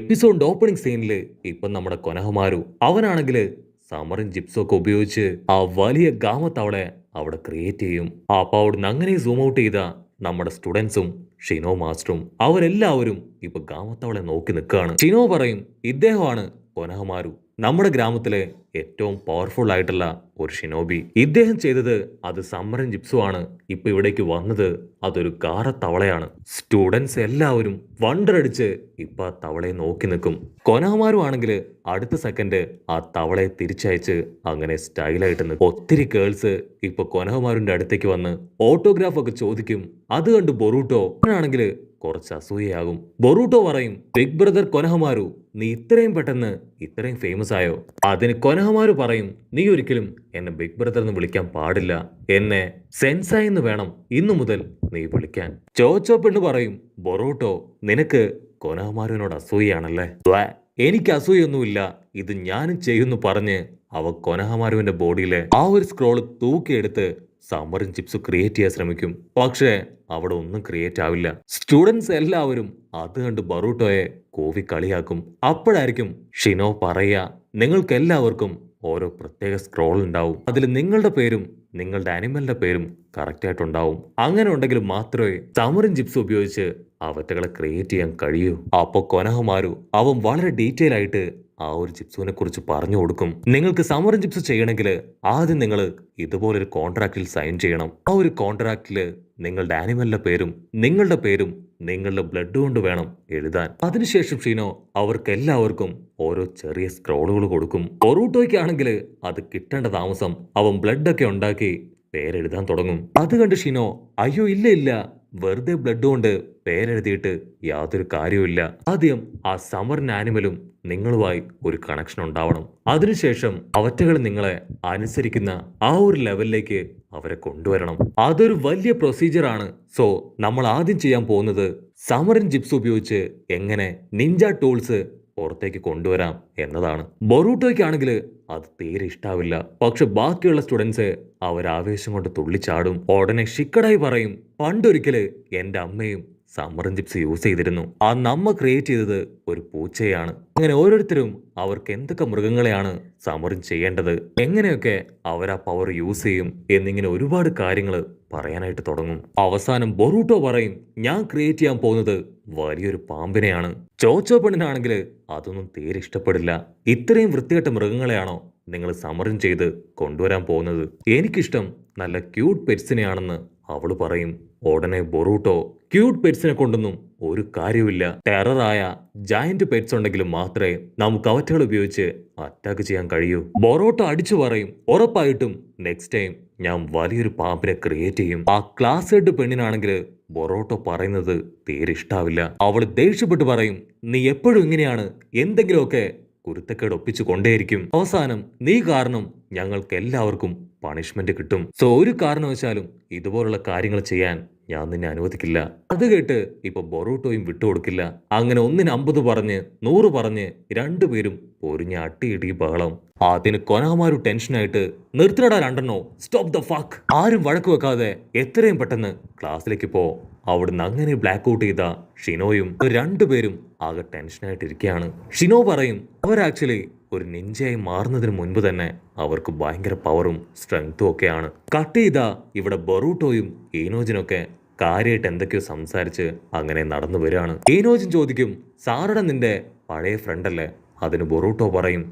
എപ്പിസോഡിന്റെ opening സീനില് ഇപ്പൊ നമ്മുടെ കൊനഹമാരു അവനാണെങ്കില് സമറും ജിപ്സും ഒക്കെ ഉപയോഗിച്ച് ആ വലിയ ഗാമത്തവളെ അവിടെ ക്രിയേറ്റ് ചെയ്യും. അപ്പൊ അവിടുന്ന് അങ്ങനെ സൂം ഔട്ട് ചെയ്ത നമ്മുടെ സ്റ്റുഡൻസും ഷിനോ മാസ്റ്ററും അവരെല്ലാവരും ഇപ്പൊ ഗാമത്തവളെ നോക്കി നിൽക്കുകയാണ്. ഷിനോ പറയും ഇദ്ദേഹമാണ് കൊനഹമാരു, നമ്മുടെ ഗ്രാമത്തിലെ ഏറ്റവും പവർഫുൾ ആയിട്ടുള്ള ഒരു ഷിനോബി. ഇദ്ദേഹം ചെയ്തത് അത് സമ്മറും ജിപ്സും ആണ്. ഇപ്പൊ ഇവിടേക്ക് വന്നത് അതൊരു കാറ തവളയാണ്. സ്റ്റുഡൻസ് എല്ലാവരും വണ്ടർ അടിച്ച് ഇപ്പൊ ആ തവളയെ നോക്കി നിൽക്കും. കൊനഹമാരു ആണെങ്കിൽ അടുത്ത സെക്കൻഡ് ആ തവളയെ തിരിച്ചയച്ച് അങ്ങനെ സ്റ്റൈലായിട്ട് നിൽക്കും. ഒത്തിരി ഗേൾസ് ഇപ്പൊ കൊനഹമാരുന്റെ അടുത്തേക്ക് വന്ന് ഓട്ടോഗ്രാഫ് ഒക്കെ ചോദിക്കും. അത് കണ്ട് ബൊറൂട്ടോ ആണെങ്കിൽ കുറച്ച് അസൂയയാകും. ബൊറൂട്ടോ പറയും ബിഗ് ബ്രദർ കൊനഹമാരു, നീ ഇത്രയും പെട്ടെന്ന് ഇത്രയും ഫേമസ് ആയോ? അതിന് കൊനഹമാരു പറയും നീ ഒരിക്കലും എന്നെ ബിഗ് ബ്രദർ എന്ന് വിളിക്കാൻ പാടില്ല, എന്നെ സെൻസായി എന്ന് വേണം ഇന്നു മുതൽ നീ വിളിക്കാൻ. ചോച്ചോ പെണ്ണ് പറയും ബൊറൂട്ടോ, നിനക്ക് കൊനഹമാരുവിനോട് അസൂയാണല്ലേ? എനിക്ക് അസൂയൊന്നുമില്ല, ഇത് ഞാനും ചെയ്യുന്നു പറഞ്ഞ് അവ കൊനഹമാരുവിന്റെ ബോഡിയിലെ ആ ഒരു സ്ക്രോള് തൂക്കിയെടുത്ത് സമ്മറും ചിപ്സ് ക്രിയേറ്റ് ചെയ്യാൻ ശ്രമിക്കും. പക്ഷേ അവിടെ ഒന്നും ക്രിയേറ്റ് ആവില്ല. സ്റ്റുഡൻസ് എല്ലാവരും അത് കണ്ട് ബറൂട്ടോയെ കോവി കളിയാക്കും. അപ്പോഴായിരിക്കും ഷിനോ പറയാ, നിങ്ങൾക്ക് എല്ലാവർക്കും ഓരോ പ്രത്യേക സ്ക്രോൾ ഉണ്ടാവും, അതിൽ നിങ്ങളുടെ പേരും നിങ്ങളുടെ അനിമലിന്റെ പേരും കറക്റ്റ് ആയിട്ടുണ്ടാവും. അങ്ങനെ ഉണ്ടെങ്കിൽ മാത്രമേ സമറും ചിപ്സ് ഉപയോഗിച്ച് അവറ്റകളെ ക്രിയേറ്റ് ചെയ്യാൻ കഴിയൂ. അപ്പൊ കൊനഹമാരു അവൻ വളരെ ഡീറ്റെയിൽ ആയിട്ട് ആ ഒരു ജിപ്സുവിനെ കുറിച്ച് പറഞ്ഞു കൊടുക്കും. നിങ്ങൾക്ക് സമറും ജിപ്സ് ചെയ്യണമെങ്കിൽ ആദ്യം നിങ്ങൾ ഇതുപോലൊരു കോൺട്രാക്റ്റിൽ സൈൻ ചെയ്യണം. ആ ഒരു കോൺട്രാക്റ്റില് നിങ്ങളുടെ ആനിമലിന്റെ പേരും നിങ്ങളുടെ ബ്ലഡ് കൊണ്ട് വേണം എഴുതാൻ. അതിനുശേഷം ഷീനോ അവർക്ക് എല്ലാവർക്കും ഓരോ ചെറിയ സ്ക്രോളുകൾ കൊടുക്കും. ഒറൂട്ടോയ്ക്കാണെങ്കിൽ അത് കിട്ടേണ്ട താമസം അവൻ ബ്ലഡ് ഒക്കെ ഉണ്ടാക്കി പേരെഴുതാൻ തുടങ്ങും. അത് കണ്ട് ഷിനോ അയ്യോ ഇല്ല, വെറുതെ ബ്ലഡ് കൊണ്ട് പേരെഴുതിയിട്ട് യാതൊരു കാര്യവുമില്ല. ആദ്യം ആ സമറിന് ആനിമലും നിങ്ങളുമായി ഒരു കണക്ഷൻ ഉണ്ടാവണം. അതിനുശേഷം അവറ്റകൾ നിങ്ങളെ അനുസരിക്കുന്ന ആ ഒരു ലെവലിലേക്ക് അവരെ കൊണ്ടുവരണം. അതൊരു വലിയ പ്രൊസീജിയർ ആണ്. സോ നമ്മൾ ആദ്യം ചെയ്യാൻ പോകുന്നത് സമറിൻ ജിപ്സ് ഉപയോഗിച്ച് എങ്ങനെ നിഞ്ച ടൂൾസ് പുറത്തേക്ക് കൊണ്ടുവരാം എന്നതാണ്. ബൊറൂട്ടോയ്ക്കാണെങ്കിൽ അത് തീരെ ഇഷ്ടാവില്ല. പക്ഷെ ബാക്കിയുള്ള സ്റ്റുഡൻസ് അവരാവേശം കൊണ്ട് തുള്ളിച്ചാടും. ഉടനെ ഷിക്കടായി പറയും പണ്ടൊരിക്കല് എന്റെ അമ്മയും സമ്മറും ചിപ്സ് യൂസ് ചെയ്തിരുന്നു. ആ നമ്മ ക്രിയേറ്റ് ചെയ്തത് ഒരു പൂച്ചയാണ്. അങ്ങനെ ഓരോരുത്തരും അവർക്ക് എന്തൊക്കെ മൃഗങ്ങളെയാണ് സമ്മറും ചെയ്യേണ്ടത്, എങ്ങനെയൊക്കെ അവർ ആ പവർ യൂസ് ചെയ്യും എന്നിങ്ങനെ ഒരുപാട് കാര്യങ്ങൾ പറയാനായിട്ട് തുടങ്ങും. അവസാനം ബൊറൂട്ടോ പറയും ഞാൻ ക്രിയേറ്റ് ചെയ്യാൻ പോകുന്നത് വലിയൊരു പാമ്പിനെയാണ്. ചോച്ചോ പെണ്ണിനാണെങ്കിൽ അതൊന്നും തീരെ ഇഷ്ടപ്പെടില്ല. ഇത്രയും വൃത്തികെട്ട മൃഗങ്ങളെയാണോ നിങ്ങൾ സമ്മറും ചെയ്ത് കൊണ്ടുവരാൻ പോകുന്നത്? എനിക്കിഷ്ടം നല്ല ക്യൂട്ട് പെറ്റ്സിനെയാണെന്ന് അവള് പറയും. ഉടനെ ബൊറൂട്ടോ ക്യൂട്ട് പെറ്റ്സിനെ കൊണ്ടൊന്നും ഒരു കാര്യമില്ല, ടെററായ ജയന്റ് പെറ്റ്സ് ഉണ്ടെങ്കിലും മാത്രമേ നമുക്ക് അവറ്റകൾ ഉപയോഗിച്ച് അറ്റാക്ക് ചെയ്യാൻ കഴിയൂ. ബൊറോട്ടോ അടിച്ചു പറയും ഉറപ്പായിട്ടും നെക്സ്റ്റ് ടൈം ഞാൻ വലിയൊരു പാമ്പിനെ ക്രിയേറ്റ് ചെയ്യും. ആ ക്ലാസ് ഹെഡ് പെണ്ണിനാണെങ്കിൽ ബൊറോട്ടോ പറയുന്നത് തീരെ ഇഷ്ടാവില്ല. അവള് ദേഷ്യപ്പെട്ട് പറയും നീ എപ്പോഴും ഇങ്ങനെയാണ്, എന്തെങ്കിലുമൊക്കെ കുരുത്തക്കേട് ഒപ്പിച്ചു കൊണ്ടേയിരിക്കും. അവസാനം നീ കാരണം ഞങ്ങൾക്ക് എല്ലാവർക്കും പണിഷ്മെന്റ് കിട്ടും. സോ ഒരു കാരണവശാലും ഇതുപോലുള്ള കാര്യങ്ങൾ ചെയ്യാൻ ഞാൻ നിന്നെ അനുവദിക്കില്ല. അത് കേട്ട് ഇപ്പൊ ബൊറൂട്ടോയും വിട്ടുകൊടുക്കില്ല. അങ്ങനെ 150 പറഞ്ഞ് 100 പറഞ്ഞ് രണ്ടുപേരും പൊരിഞ്ഞ അട്ടിയിടി ബഹളം. അതിന് കൊനഹമാരു ടെൻഷനായിട്ട് നിർത്തിടാ രണ്ടെണ്ണോ, സ്റ്റോപ്പ് ദ ഫക്ക്. ആരും വഴക്ക് വെക്കാതെ എത്രയും പെട്ടെന്ന് ക്ലാസ്സിലേക്ക് പോ. അവിടുന്ന് അങ്ങനെ ബ്ലാക്ക് ഔട്ട് ചെയ്ത ഷിനോയും രണ്ടുപേരും ആകെ ടെൻഷനായിട്ടിരിക്കുകയാണ്. ഷിനോ പറയും അവർ ആക്ച്വലി ഒരു നിഞ്ചയായി മാറുന്നതിന് മുൻപ് തന്നെ അവർക്ക് ഭയങ്കര പവറും സ്ട്രെങ്തും ഒക്കെയാണ്. കട്ട് ചെയ്ത ഇവിടെ ബൊറൂട്ടോയും ഈനോജിനൊക്കെ കാര്യമായിട്ട് എന്തൊക്കെയോ സംസാരിച്ച് അങ്ങനെ നടന്നു വരികയാണ്. ഈനോജിൻ ചോദിക്കും സാറട നിന്റെ പഴയ ഫ്രണ്ടല്ലേ? അതിന് ബൊറൂട്ടോ പറയും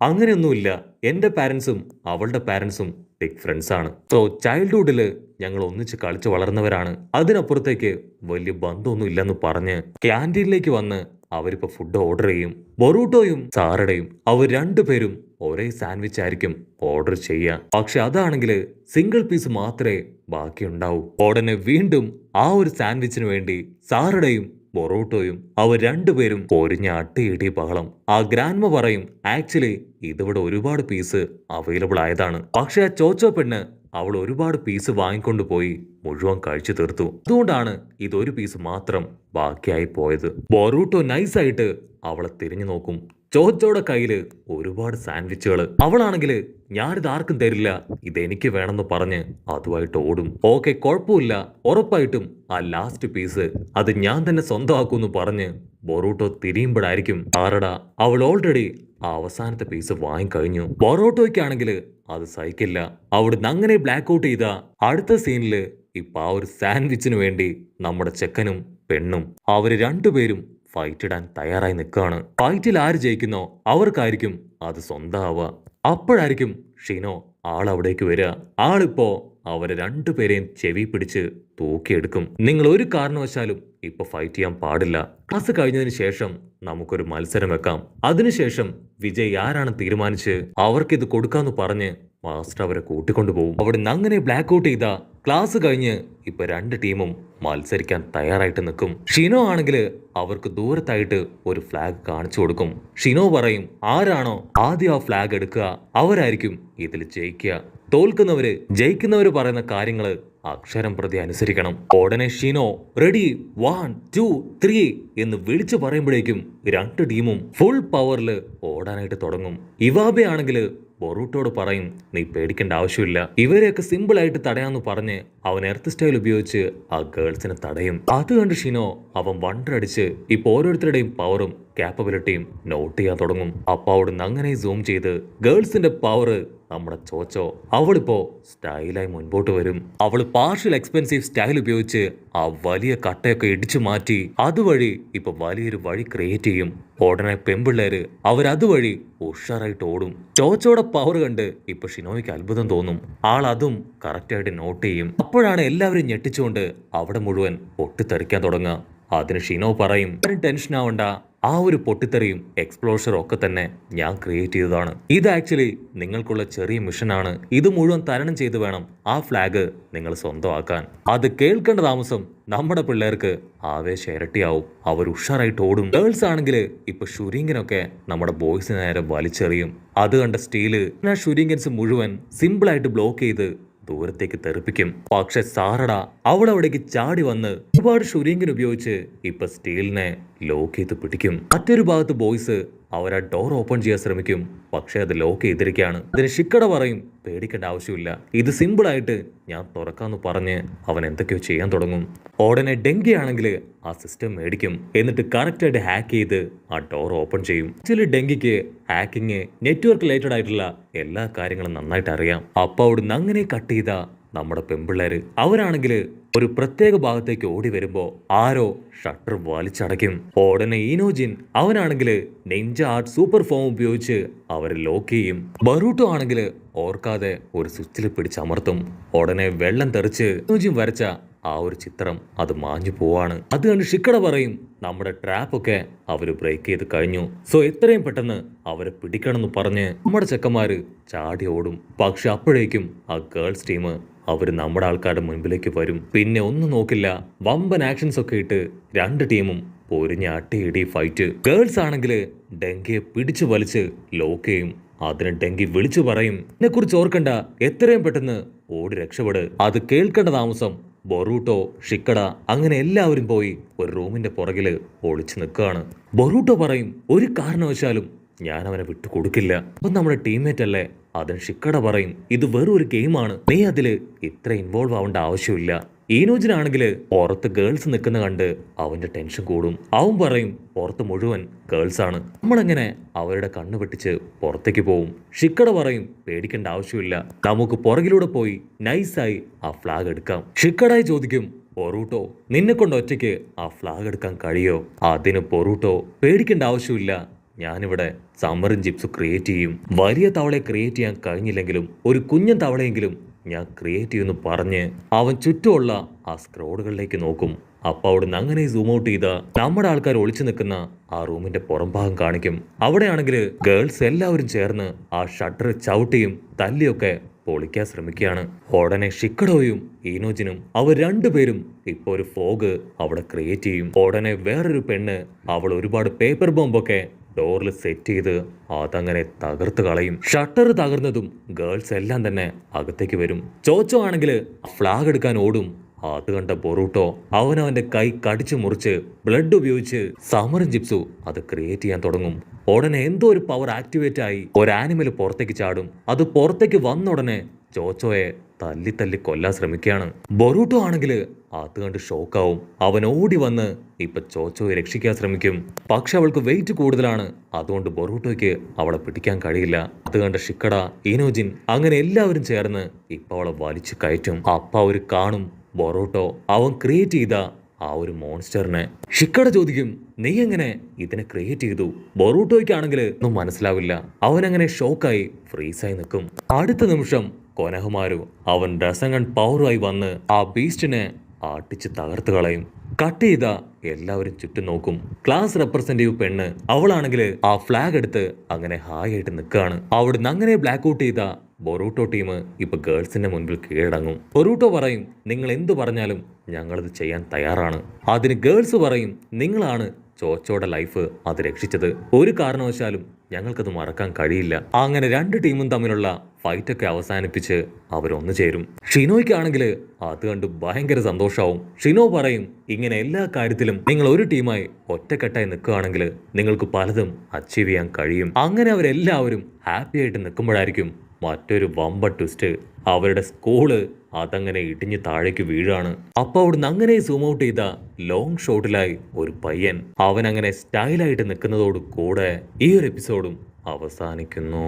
അങ്ങനെയൊന്നുമില്ല, എന്റെ പാരന്റ്സും അവളുടെ പാരന്റ്സും ബിഗ് ഫ്രണ്ട്സ് ആണ്. സോ ചൈൽഡ്ഹുഡില് ഞങ്ങൾ ഒന്നിച്ച് കളിച്ചു വളർന്നവരാണ്, അതിനപ്പുറത്തേക്ക് വലിയ ബന്ധമൊന്നും ഇല്ലെന്ന് പറഞ്ഞ് ക്യാൻറ്റീനിലേക്ക് വന്ന് അവരിപ്പോ ഫുഡ് ഓർഡർ ചെയ്യും. ബൊറൂട്ടോയും സാറടയും അവർ രണ്ടുപേരും ഒരേ സാൻഡ്വിച്ച് ആയിരിക്കും ഓർഡർ ചെയ്യുക. പക്ഷെ അതാണെങ്കിൽ സിംഗിൾ പീസ് മാത്രമേ ബാക്കിയുണ്ടാവൂ. ഉടനെ വീണ്ടും ആ ഒരു സാൻഡ്വിച്ചിന് വേണ്ടി സാറടയും ബൊറൂട്ടോയും അവർ രണ്ടുപേരും പൊരിഞ്ഞ അട്ടിയിടി ബഹളം. ആ ഗ്രാൻഡ്മ പറയും ആക്ച്വലി ഇതിവിടെ ഒരുപാട് പീസ് അവൈലബിൾ ആയതാണ്, പക്ഷെ ആ ചോച്ചോ പെണ്ണ് അവൾ ഒരുപാട് പീസ് വാങ്ങിക്കൊണ്ട് പോയി മുഴുവൻ കഴിച്ചു തീർത്തു, അതുകൊണ്ടാണ് ഇതൊരു പീസ് മാത്രം ബാക്കിയായി പോയത്. ബൊറൂട്ടോ നൈസായിട്ട് അവളെ തിരിഞ്ഞു നോക്കും. ചോച്ചോടെ കയ്യില് ഒരുപാട് സാൻഡ്വിച്ചുകൾ. അവളാണെങ്കിൽ ഞാനിത് ആർക്കും തരില്ല, ഇതെനിക്ക് വേണമെന്ന് പറഞ്ഞ് അതുമായിട്ട് ഓടും. ഓക്കെ, കുഴപ്പമില്ല, ഉറപ്പായിട്ടും ആ ലാസ്റ്റ് പീസ് അത് ഞാൻ തന്നെ സ്വന്തമാക്കുമെന്ന് പറഞ്ഞ് ബൊറൂട്ടോ തിരിയുമ്പോഴായിരിക്കും ആരടാ അവൾ ഓൾറെഡി ആ അവസാനത്തെ പീസ് വാങ്ങിക്കഴിഞ്ഞു. ബൊറോട്ടോയ്ക്കാണെങ്കിൽ അത് സഹിക്കില്ല. അവിടുന്ന് അങ്ങനെ ബ്ലാക്ക് ഔട്ട് ചെയ്ത അടുത്ത സീനില് ഇപ്പൊ ആ ഒരു സാൻഡ്വിച്ചിന് വേണ്ടി നമ്മുടെ ചെക്കനും പെണ്ണും അവര് രണ്ടുപേരും ഫൈറ്റ് ഇടാൻ തയ്യാറായി നിൽക്കുകയാണ്. ഫൈറ്റിൽ ആര് ജയിക്കുന്നോ അവർക്കായിരിക്കും അത് സ്വന്തമാവുക. അപ്പോഴായിരിക്കും ഷിനോ ആളവിടേക്ക് വരിക. ആളിപ്പോ അവരെ രണ്ടുപേരെയും ചെവി പിടിച്ച് തൂക്കിയെടുക്കും. നിങ്ങൾ ഒരു കാരണവശാലും ഇപ്പൊ ഫൈറ്റ് ചെയ്യാൻ പാടില്ല. ക്ലാസ് കഴിഞ്ഞതിന് ശേഷം നമുക്കൊരു മത്സരം വെക്കാം. അതിനുശേഷം വിജയ് ആരാണ് തീരുമാനിച്ച് അവർക്കിത് കൊടുക്കാന്ന് പറഞ്ഞ് മാസ്റ്റർ അവരെ കൂട്ടിക്കൊണ്ടുപോകും. അവിടുന്ന് അങ്ങനെ ബ്ലാക്ക് ഔട്ട് ചെയ്ത ക്ലാസ് കഴിഞ്ഞ് ഇപ്പൊ രണ്ട് ടീമും മത്സരിക്കാൻ തയ്യാറായിട്ട് നിൽക്കും. ഷിനോ ആണെങ്കിൽ അവർക്ക് ദൂരത്തായിട്ട് ഒരു ഫ്ലാഗ് കാണിച്ചു കൊടുക്കും. ഷിനോ പറയും ആരാണോ ആദ്യം ആ ഫ്ലാഗ് എടുക്കുക അവരായിരിക്കും ഇതിൽ ജയിക്കുക. തോൽക്കുന്നവര് ജയിക്കുന്നവര് പറയുന്ന കാര്യങ്ങള് അക്ഷരം പ്രതി അനുസരിക്കണം. ഉടനെ ഷിനോ റെഡി 1 2 3 എന്ന് വിളിച്ചു പറയുമ്പോഴേക്കും രണ്ട് ടീമും ഫുൾ പവറിൽ ഓടാനായിട്ട് തുടങ്ങും. ഇവാബെ ആണെങ്കിൽ ബൊറൂട്ടോട് പറയും നീ പേടിക്കേണ്ട ആവശ്യമില്ല, ഇവരെയൊക്കെ സിമ്പിൾ ആയിട്ട് തടയാന്ന് പറഞ്ഞ് അവൻ എർത്ത് സ്റ്റൈൽ ഉപയോഗിച്ച് ആ ഗേൾസിനെ തടയും. അത് കണ്ട് ഷിനോ അവൻ വണ്ടടിച്ച് ഇപ്പൊ ഓരോരുത്തരുടെയും പവറും കാപ്പബിലിറ്റിയും നോട്ട് ചെയ്യാൻ തുടങ്ങും. അപ്പൊ അവിടുന്ന് അങ്ങനെ സൂം ചെയ്ത് ഗേൾസിന്റെ പവർ നമ്മുടെ ചോച്ചോ അവളിപ്പോ സ്റ്റൈലായി മുൻപോട്ട് വരും. അവള് പാർഷ്യൽ എക്സ്പെൻസീവ് സ്റ്റൈൽ ഉപയോഗിച്ച് ആ വലിയ കട്ടയൊക്കെ ഇടിച്ചു മാറ്റി അതുവഴി ഇപ്പൊ വലിയൊരു വഴി ക്രിയേറ്റ് ചെയ്യും. ഉടനെ പെമ്പിള്ളേര് അവരതുവഴി ഉഷാറായിട്ട് ഓടും. ചോച്ചോടെ പവർ കണ്ട് ഇപ്പൊ ഷിനോയ്ക്ക് അത്ഭുതം തോന്നും. ആൾ അതും കറക്റ്റായിട്ട് നോട്ട് ചെയ്യും. അപ്പോഴാണ് എല്ലാവരും ഞെട്ടിച്ചുകൊണ്ട് അവിടെ മുഴുവൻ പൊട്ടിത്തെറിക്കാൻ തുടങ്ങുക. അതിന് ഷിനോ പറയും ടെൻഷൻ ആവണ്ട, ആ ഒരു പൊട്ടിത്തെറിയും എക്സ്പ്ലോഷറും ഒക്കെ തന്നെ ഞാൻ ക്രിയേറ്റ് ചെയ്തതാണ്. ഇത് ആക്ച്വലി നിങ്ങൾക്കുള്ള ചെറിയ മിഷനാണ്. ഇത് മുഴുവൻ തരണം ചെയ്ത് വേണം ആ ഫ്ലാഗ് നിങ്ങൾ സ്വന്തമാക്കാൻ. അത് കേൾക്കേണ്ട താമസം നമ്മുടെ പിള്ളേർക്ക് ആവേശം ഇരട്ടിയാവും. അവർ ഉഷാറായിട്ട് ഓടും. ഗേൾസ് ആണെങ്കിൽ ഇപ്പൊ ഷുരിങ്കനൊക്കെ നമ്മുടെ ബോയ്സിന് നേരെ വലിച്ചെറിയും. അത് കണ്ട സ്റ്റീല് ആ ഷുരിങ്കൻസ് മുഴുവൻ സിമ്പിളായിട്ട് ബ്ലോക്ക് ചെയ്ത് ദൂരത്തേക്ക് തെറിപ്പിക്കും. പക്ഷെ സാറടാ അവൾ അവിടേക്ക് ചാടി വന്ന് ഒരുപാട് ഷുരിങ്കൻ ഉപയോഗിച്ച് ഇപ്പൊ സ്റ്റീലിനെ ലോക്ക് ചെയ്ത് പിടിക്കും. മറ്റൊരു ഭാഗത്ത് ബോയ്സ് അവരാ ഡോർ ഓപ്പൺ ചെയ്യാൻ ശ്രമിക്കും. പക്ഷെ അത് ലോക്ക് ചെയ്തിരിക്കുകയാണ്. അതിന് ഷിക്കട പറയും പേടിക്കേണ്ട ആവശ്യമില്ല, ഇത് സിമ്പിൾ ആയിട്ട് ഞാൻ തുറക്കാന്ന് പറഞ്ഞ് അവൻ എന്തൊക്കെയോ ചെയ്യാൻ തുടങ്ങും. ഉടനെ ഡെങ്കി ആണെങ്കിൽ ആ സിസ്റ്റം മേടിക്കും. എന്നിട്ട് കറക്റ്റായിട്ട് ഹാക്ക് ചെയ്ത് ആ ഡോർ ഓപ്പൺ ചെയ്യും. ആക്ച്വലി ഡെങ്കിക്ക് ഹാക്കിങ് നെറ്റ്വർക്ക് റിലേറ്റഡ് ആയിട്ടുള്ള എല്ലാ കാര്യങ്ങളും നന്നായിട്ട് അറിയാം. അപ്പൊ അവിടുന്ന് അങ്ങനെ കട്ട് ചെയ്ത നമ്മുടെ പെമ്പിള്ളേര് അവരാണെങ്കിൽ ഒരു പ്രത്യേക ഭാഗത്തേക്ക് ഓടി വരുമ്പോ ആരോ ഷട്ടർ വലിച്ചടയ്ക്കും. ഉടനെ ഈനോജിൻ അവനാണെങ്കിൽ നിഞ്ച ആർട്ട് സൂപ്പർ ഫോം ഉപയോഗിച്ച് അവരെ ലോക്ക് ചെയ്യും. ബറൂട്ടോ ആണെങ്കിൽ ഓർക്കാതെ ഒരു സ്വിച്ചിൽ പിടിച്ചമർത്തും. ഉടനെ വെള്ളം തെറിച്ച് ഈനോജിൻ വരച്ച ആ ഒരു ചിത്രം അത് മാഞ്ഞു പോവാണ്. അത് കണ്ട് ഷിക്കട പറയും നമ്മുടെ ട്രാപ്പ് ഒക്കെ അവര് ബ്രേക്ക് ചെയ്ത് കഴിഞ്ഞു, സോ എത്രയും പെട്ടെന്ന് അവരെ പിടിക്കണമെന്ന് പറഞ്ഞ് നമ്മുടെ ചെക്കന്മാര് ചാടി ഓടും. പക്ഷെ അപ്പോഴേക്കും ആ ഗേൾസ് ടീം അവര് നമ്മുടെ ആൾക്കാരുടെ മുൻപിലേക്ക് വരും. പിന്നെ ഒന്നും നോക്കില്ല, വമ്പൻ ആക്ഷൻസ് ഒക്കെ ഇട്ട് രണ്ട് ടീമും പൊരിഞ്ഞ അട്ടിയിടി ഫൈറ്റ്. ഗേൾസ് ആണെങ്കിൽ ഡെങ്കിയെ പിടിച്ചു വലിച്ച് ലോക്ക് ചെയ്യും. അതിന് ഡെങ്കി വിളിച്ചു പറയും എന്നെ കുറിച്ച് ഓർക്കണ്ട, എത്രയും പെട്ടെന്ന് ഓടി രക്ഷപ്പെട്. അത് കേൾക്കേണ്ട താമസം ബൊറൂട്ടോ ഷിക്കട അങ്ങനെ എല്ലാവരും പോയി ഒരു റൂമിന്റെ പുറകില് ഒളിച്ചു നിൽക്കുകയാണ്. ബൊറൂട്ടോ പറയും ഒരു കാരണവശാലും ഞാൻ അവനെ വിട്ടു കൊടുക്കില്ല, അപ്പൊ നമ്മുടെ ടീംമേറ്റ് അല്ലേ. അതിന് ഷിക്കട പറയും ഇത് വെറും ഒരു ഗെയിമാണ്, നീ അതില് ഇത്ര ഇൻവോൾവ് ആവേണ്ട ആവശ്യമില്ല. ഈനോജിനാണെങ്കിൽ പുറത്ത് ഗേൾസ് നിൽക്കുന്ന കണ്ട് അവന്റെ ടെൻഷൻ കൂടും. അവൻ പറയും പുറത്ത് മുഴുവൻ ഗേൾസ് ആണ്, നമ്മളെങ്ങനെ അവരുടെ കണ്ണു വെട്ടിച്ച് പുറത്തേക്ക് പോവും. ഷിക്കട പറയും പേടിക്കേണ്ട ആവശ്യമില്ല, നമുക്ക് പുറകിലൂടെ പോയി നൈസായി ആ ഫ്ലാഗ് എടുക്കാം. ഷിക്കടായി ചോദിക്കും ബൊറൂട്ടോ നിന്നെ കൊണ്ട് ഒറ്റയ്ക്ക് ആ ഫ്ലാഗ് എടുക്കാൻ കഴിയോ? അതിന് ബൊറൂട്ടോ പേടിക്കേണ്ട ആവശ്യമില്ല, ഞാനിവിടെ സമ്മറും ജിപ്സും ക്രിയേറ്റ് ചെയ്യും. വലിയ തവളയെ ക്രിയേറ്റ് ചെയ്യാൻ കഴിഞ്ഞില്ലെങ്കിലും ഒരു കുഞ്ഞൻ തവളയെങ്കിലും ഞാൻ ക്രിയേറ്റ് ചെയ്യുമെന്ന് പറഞ്ഞ് അവൻ ചുറ്റുമുള്ള ആ സ്ക്രോഡുകളിലേക്ക് നോക്കും. അപ്പൊ അവിടുന്ന് അങ്ങനെ സൂം ഔട്ട് ചെയ്ത നമ്മുടെ ആൾക്കാർ ഒളിച്ചു നിൽക്കുന്ന ആ റൂമിന്റെ പുറം ഭാഗം കാണിക്കും. അവിടെയാണെങ്കിൽ ഗേൾസ് എല്ലാവരും ചേർന്ന് ആ ഷട്ടർ ചവിട്ടിയും തല്ലിയൊക്കെ പൊളിക്കാൻ ശ്രമിക്കുകയാണ്. ഉടനെ ഷിക്കഡോയും ഈനോജിനും അവർ രണ്ടുപേരും ഇപ്പൊ ഒരു ഫോഗ് അവിടെ ക്രിയേറ്റ് ചെയ്യും. ഉടനെ വേറൊരു പെണ്ണ് അവൾ ഒരുപാട് പേപ്പർ ബോംബൊക്കെ ഡോറിൽ സെറ്റ് ചെയ്ത് അതങ്ങനെ തകർത്ത് കളയും. ഷട്ടർ തകർന്നതും ഗേൾസ് എല്ലാം തന്നെ അകത്തേക്ക് വരും. ചോച്ചോ ആണെങ്കിൽ ഫ്ലാഗ് എടുക്കാൻ ഓടും. അത് കണ്ട ബൊറൂട്ടോ അവനവന്റെ കൈ കടിച്ചു മുറിച്ച് ബ്ലഡ് ഉപയോഗിച്ച് സമറും ജിപ്സു അത് ക്രിയേറ്റ് ചെയ്യാൻ തുടങ്ങും. ഉടനെ എന്തോ ഒരു പവർ ആക്ടിവേറ്റ് ആയി ഒരു ആനിമൽ പുറത്തേക്ക് ചാടും. അത് പുറത്തേക്ക് വന്ന ഉടനെ ചോച്ചോയെ തല്ലി തല്ലി കൊല്ലാൻ ശ്രമിക്കുകയാണ്. ബൊറൂട്ടോ ആണെങ്കിൽ അത് കണ്ട് ഷോക്കാവും. അവൻ ഓടി വന്ന് ഇപ്പൊ ചോച്ചോയെ രക്ഷിക്കാൻ ശ്രമിക്കും. പക്ഷെ അവൾക്ക് വെയിറ്റ് കൂടുതലാണ്. അതുകൊണ്ട് ബൊറൂട്ടോയ്ക്ക് അവളെ പിടിക്കാൻ കഴിയില്ല. അത് കണ്ട ഷിക്കഡ, ഇനോജിൻ അങ്ങനെ എല്ലാവരും ചേർന്ന് ഇപ്പൊ അവളെ വലിച്ചു കയറ്റും. അപ്പൊ അവര് കാണും ബൊറൂട്ടോ അവൻ ക്രിയേറ്റ് ചെയ്ത ആ ഒരു മോൺസ്റ്ററിനെ. ഷിക്കഡ ചോദിക്കും, നീ എങ്ങനെ ഇതിനെ ക്രിയേറ്റ് ചെയ്തു? ബൊറൂട്ടോയ്ക്കാണെങ്കിൽ ഒന്നും മനസ്സിലാവില്ല. അവനങ്ങനെ ഷോക്കായി ഫ്രീസായി നിൽക്കും. അടുത്ത നിമിഷം കൊനഹുമാരു അവൻ രസങ്ങൺ പവറുമായി വന്ന് ആ ബീസ്റ്റിനെ ആട്ടിച്ച് തകർത്ത് കളയും. കട്ട് ചെയ്ത എല്ലാവരും ചുറ്റും നോക്കും. ക്ലാസ് റെപ്രസെന്റേറ്റീവ് പെണ്ണ് അവളാണെങ്കിൽ ആ ഫ്ലാഗ് എടുത്ത് അങ്ങനെ ഹായ് ആയിട്ട് നിൽക്കുകയാണ്. അവിടുന്ന് അങ്ങനെ ബ്ലാക്ക് ഔട്ട് ചെയ്ത ബൊറൂട്ടോ ടീം ഇപ്പൊ ഗേൾസിന്റെ മുൻപിൽ കീഴടങ്ങും. ബൊറൂട്ടോ പറയും, നിങ്ങൾ എന്ത് പറഞ്ഞാലും ഞങ്ങളത് ചെയ്യാൻ തയ്യാറാണ്. അതിന് ഗേൾസ് പറയും, നിങ്ങളാണ് ചോച്ചോയുടെ ലൈഫ് അത് രക്ഷിച്ചത്. ഒരു കാരണവശാലും ഞങ്ങൾക്കത് മറക്കാൻ കഴിയില്ല. അങ്ങനെ രണ്ട് ടീമും തമ്മിലുള്ള ഫൈറ്റൊക്കെ അവസാനിപ്പിച്ച് അവരൊന്നു ചേരും. ഷിനോയ്ക്കാണെങ്കിൽ അത് കണ്ട് ഭയങ്കര സന്തോഷാവും. ഷിനോ പറയും, ഇങ്ങനെ എല്ലാ കാര്യത്തിലും നിങ്ങൾ ഒരു ടീമായി ഒറ്റക്കെട്ടായി നിൽക്കുകയാണെങ്കിൽ നിങ്ങൾക്ക് പലതും അച്ചീവ് ചെയ്യാൻ കഴിയും. അങ്ങനെ അവരെല്ലാവരും ഹാപ്പി ആയിട്ട് നിൽക്കുമ്പോഴായിരിക്കും മറ്റൊരു വമ്പ ട്വിസ്റ്റ്. അവരുടെ സ്കൂള് അതങ്ങനെ ഇടിഞ്ഞ് താഴേക്ക് വീഴാണ്. അപ്പൊ അവിടുന്ന് അങ്ങനെ സൂം ഔട്ട് ചെയ്ത ലോങ് ഷോട്ടിലായി ഒരു പയ്യൻ അവൻ അങ്ങനെ സ്റ്റൈലായിട്ട് നിൽക്കുന്നതോട് കൂടെ ഈ ഒരു എപ്പിസോഡും അവസാനിക്കുന്നു.